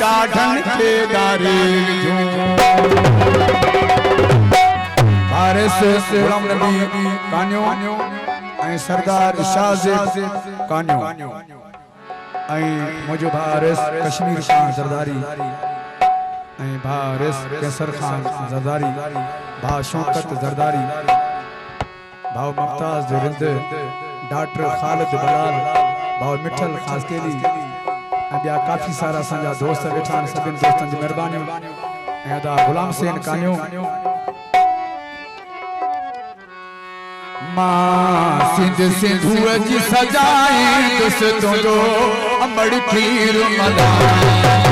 गाढ़न के दारी भारत से गुलाम नबी कान्यो ऐं सरदार शाहज़ेब कान्यो ऐं मुझो भारत कश्मीर खान जरदारी ऐं भारत कैसर खान जरदारी भा शौकत जरदारी भाव मुमताज रिंद डॉक्टर खालिद बलाल भाव मिठल खासकेली ऐं ॿिया काफ़ी सारा असांजा दोस्त वेठा आहिनि सभिनि दोस्तनि जी महिरबानी ऐं अदा गुलाम हुसैन कान्यो मां सिंध सिंधुअ जी सजाए दुस तुंहिंजो अंबड़ खीर मल्हाए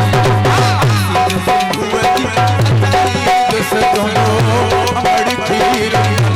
सिंधुअ जी सजाए दुस तुंहिंजो अंबड़ खीर मल्हाए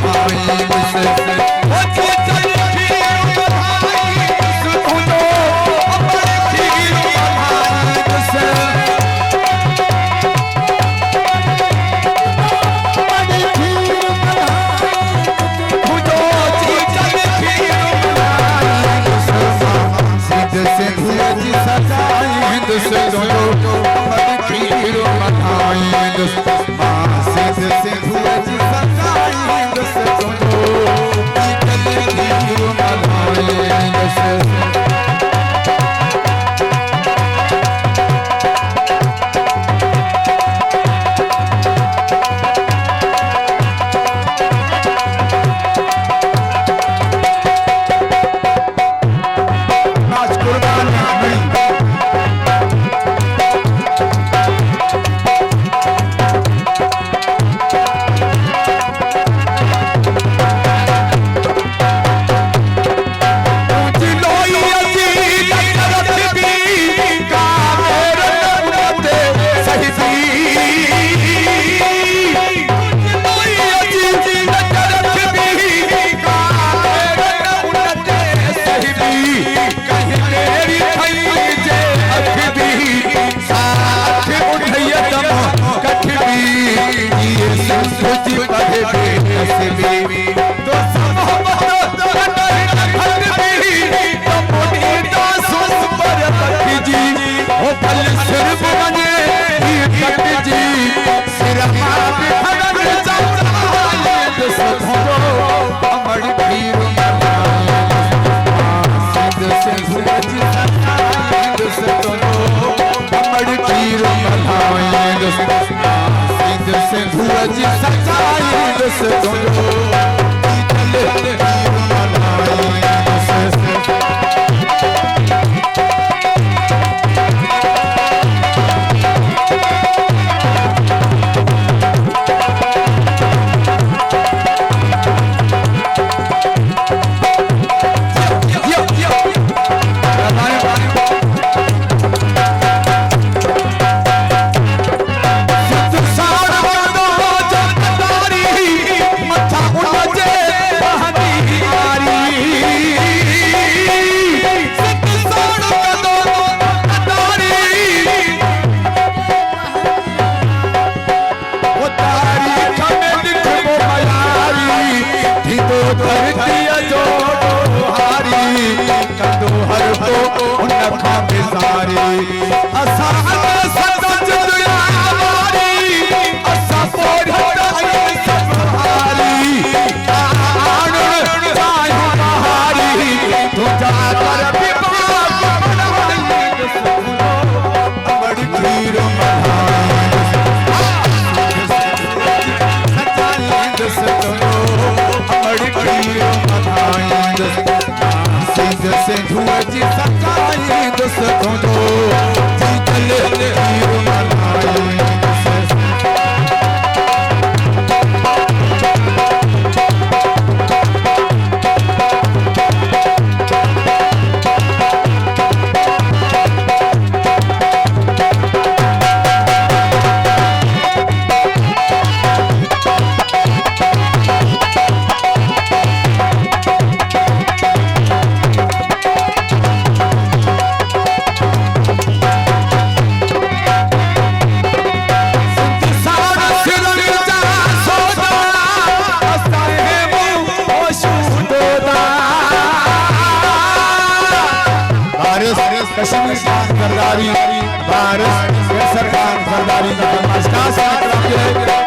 सरदारी मस्कास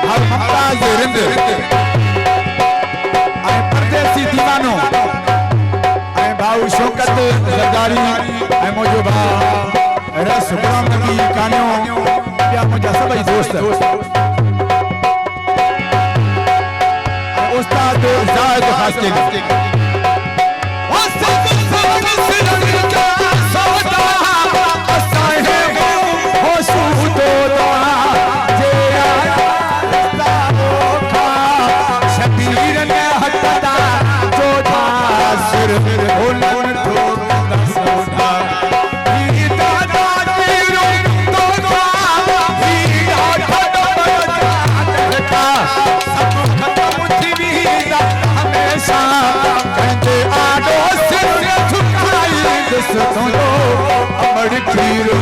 हर ममता ये रिंद ऐं परदेसी दीवानो ऐं भाऊ शौकत सरदारी ऐं मुंहिंजो भाउ रस गुलाम नबी कानियो ॿिया मुंहिंजा सभई दोस्त उस्ताद जायद खासकी अमर खीर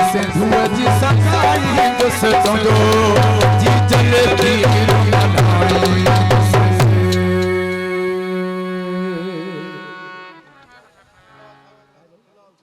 सिंधु जी सखाई दोस्तों जो